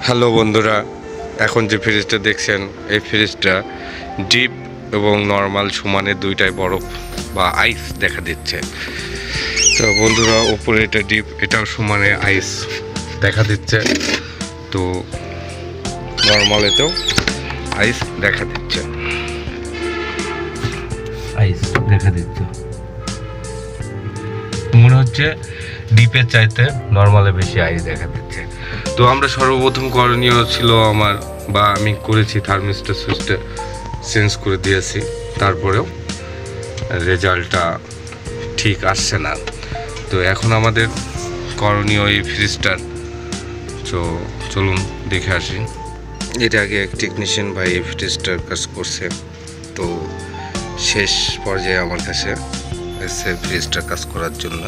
Hello বন্ধুরা, এখন যে ফ্রিজটা দেখছেন এই ফ্রিজটা ডিপ এবং নর্মাল সমানে দুইটাই বরফ বা আইস দেখা দিচ্ছে। তো বন্ধুরা, উপরে এটা ডিপ, এটাও সমানে আইস দেখা দিচ্ছে। তো নর্মালেতেও আইস দেখা দিচ্ছে, মনে হচ্ছে ডিপের চাইতে নর্মালে বেশি আইস দেখা দিচ্ছে। তো আমরা সর্বপ্রথম করণীয় ছিল আমার, বা আমি করেছি, থার্মিস্টর সুইচটা চেঞ্জ করে দিয়েছি, তারপরেও রেজাল্টটা ঠিক আসছে না। তো এখন আমাদের করণীয় এই ফ্রিজটার, তো চলুন দেখে আসি। এটা আগে এক টেকনিশিয়ান ভাই এই ফ্রিজটার কাজ করছে, তো শেষ পর্যায়ে আমার কাছে এসে ফ্রিজটার কাজ করার জন্য।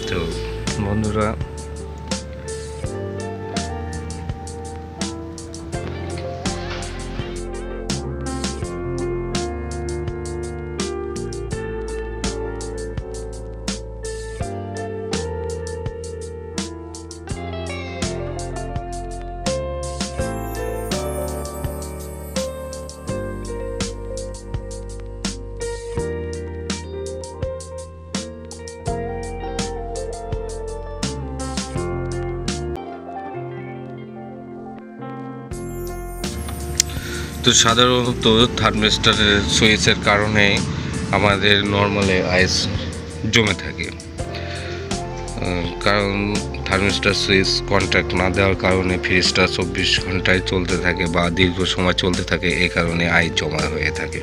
তো বন্ধুরা, তো সাধারণত থার্মিস্টরের সুইচের কারণে আমাদের নর্মালে আইস জমে থাকে, কারণ থার্মিস্টর সুইচ কন্ট্যাক্ট না দেওয়ার কারণে ফ্রিজটা 24 ঘন্টায় চলতে থাকে বা দীর্ঘ সময় চলতে থাকে, এই কারণে আইস জমা হয়ে থাকে।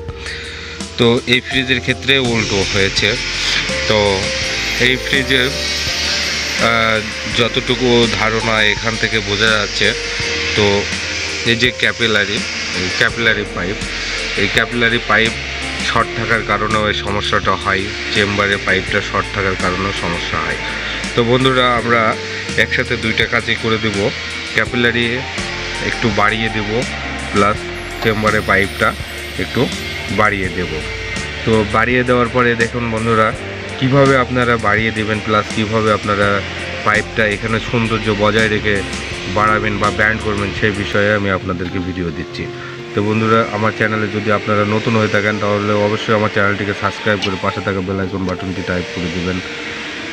তো এই ফ্রিজের ক্ষেত্রে উল্টো হয়েছে। তো এই ফ্রিজের যতটুকু ধারণা এখান থেকে বোঝা যাচ্ছে, তো এই যে ক্যাপিলারি পাইপ শর্ট থাকার কারণেও এই সমস্যাটা হয়, চেম্বারে পাইপটা শর্ট থাকার কারণেও সমস্যা হয়। তো বন্ধুরা, আমরা একসাথে দুইটা কাজই করে দেব, ক্যাপিলারি একটু বাড়িয়ে দেব, প্লাস চেম্বারে পাইপটা একটু বাড়িয়ে দেব। তো বাড়িয়ে দেওয়ার পরে দেখুন বন্ধুরা, কিভাবে আপনারা বাড়িয়ে দেবেন, প্লাস কিভাবে আপনারা পাইপটা এখানে সৌন্দর্য বজায় রেখে বাড়াবেন বা ব্যান্ড করবেন, সেই বিষয়ে আমি আপনাদেরকে ভিডিও দিচ্ছি। তো বন্ধুরা, আমার চ্যানেলে যদি আপনারা নতুন হয়ে থাকেন তাহলে অবশ্যই আমার চ্যানেলটিকে সাবস্ক্রাইব করে পাশে থাকা বেল আইকন বাটনটি টাইপ করে দেবেন।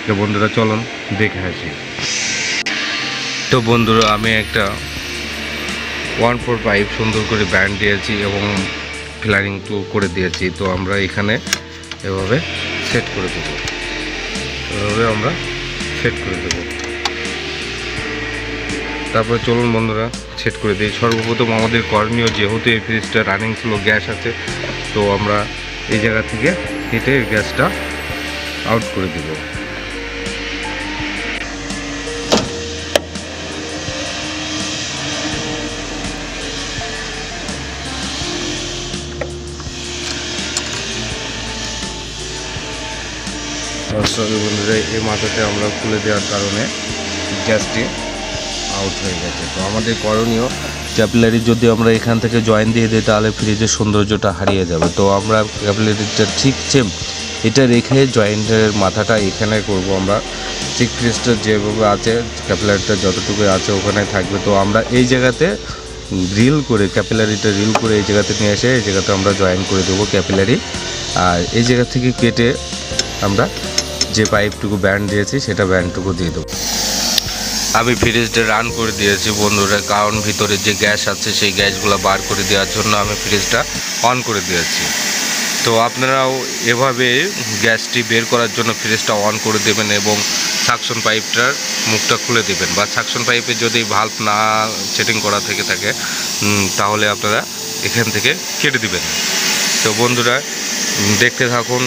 তো বন্ধুরা, চলুন দেখে আসি। তো বন্ধুরা, আমি একটা 1/4 পাইপ সুন্দর করে ব্যান্ড দিয়েছি এবং ফ্লারিং টু করে দিয়েছি। তো আমরা এখানে এভাবে সেট করে দেবো, তারপরে চলুন বন্ধুরা সেট করে দিই। সর্বপ্রথম আমাদের করণীয়, যেহেতু এই ফ্রিজটা রানিং ছিল, গ্যাস আছে, তো আমরা এই জায়গা থেকে হেঁটে গ্যাসটা আউট করে দেব। সরি বন্ধুরা, এই মাথাতে আমরা খুলে দেওয়ার কারণে গ্যাসটি আউট হয়ে গেছে। তো আমাদের করণীয়, ক্যাপিলারি যদি আমরা এখান থেকে জয়েন দিয়ে দিই তাহলে ফ্রিজের সৌন্দর্যটা হারিয়ে যাবে। তো আমরা ক্যাপিলারিটা ঠিক এটা রেখে জয়েন্টের মাথাটা এখানে করব আমরা, ঠিক ফ্রিজটা যেভাবে আছে ক্যাপিলারিটা যতটুকু আছে ওখানে থাকবে। তো আমরা এই জায়গাতে ক্যাপিলারিটা রিল করে এই জায়গাতে নিয়ে এসে এই জায়গাতে আমরা জয়েন করে দেবো ক্যাপিলারি, আর এই জায়গা থেকে কেটে আমরা যে পাইপটুকু ব্যান্ড দিয়েছি সেটা ব্যান্ডটুকু দিয়ে দেবো। আমি ফ্রিজটা রান করে দিয়েছি বন্ধুরা, কারণ ভিতরে যে গ্যাস আছে সেই গ্যাসগুলো বার করে দেওয়ার জন্য আমি ফ্রিজটা অন করে দিয়েছি। তো আপনারাও এভাবে গ্যাসটি বের করার জন্য ফ্রিজটা অন করে দেবেন এবং সাকশন পাইপটার মুখটা খুলে দেবেন, বা সাকশন পাইপে যদি ভাল্ব না সেটিং করা থেকে থাকে তাহলে আপনারা এখান থেকে কেটে দিবেন। তো বন্ধুরা, দেখতে থাকুন।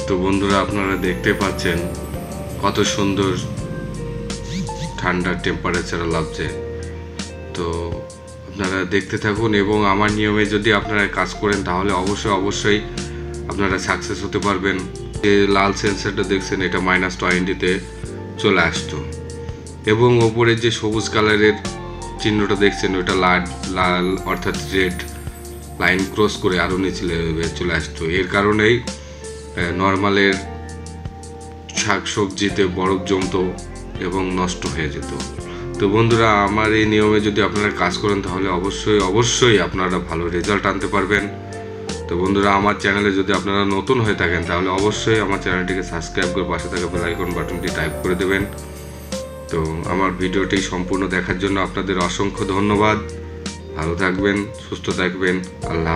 তো বন্ধুরা আপনারা দেখতে পাচ্ছেন কত সুন্দর ঠান্ডা টেম্পারেচার লাগছে। তো আপনারা দেখতে থাকুন এবং আমার নিয়মে যদি আপনারা কাজ করেন তাহলে অবশ্যই আপনারা সাকসেস হতে পারবেন। যে লাল সেন্সারটা দেখছেন এটা -20-তে চলে আসতো এবং ওপরে যে সবুজ কালারের চিহ্নটা দেখছেন ওটা লাল অর্থাৎ রেড লাইন ক্রস করে আরও নিচে চলে আসতো। এর কারণেই নর্মালের শাকসবজিতে বরফ জমতো এবং নষ্ট হয়ে যেত। তো বন্ধুরা আমার এই নিয়মে যদি আপনারা কাজ করেন তাহলে অবশ্যই আপনারা ভালো রেজাল্ট আনতে পারবেন। তো বন্ধুরা আমার চ্যানেলে যদি আপনারা নতুন হয়ে থাকেন তাহলে অবশ্যই আমার চ্যানেলটিকে সাবস্ক্রাইব করে পাশে থাকা বেল আইকন বাটনটি টাইপ করে দেবেন। তো আমার ভিডিওটি সম্পূর্ণ দেখার জন্য আপনাদের অসংখ্য ধন্যবাদ। ভালো থাকবেন, সুস্থ থাকবেন। আল্লাহ।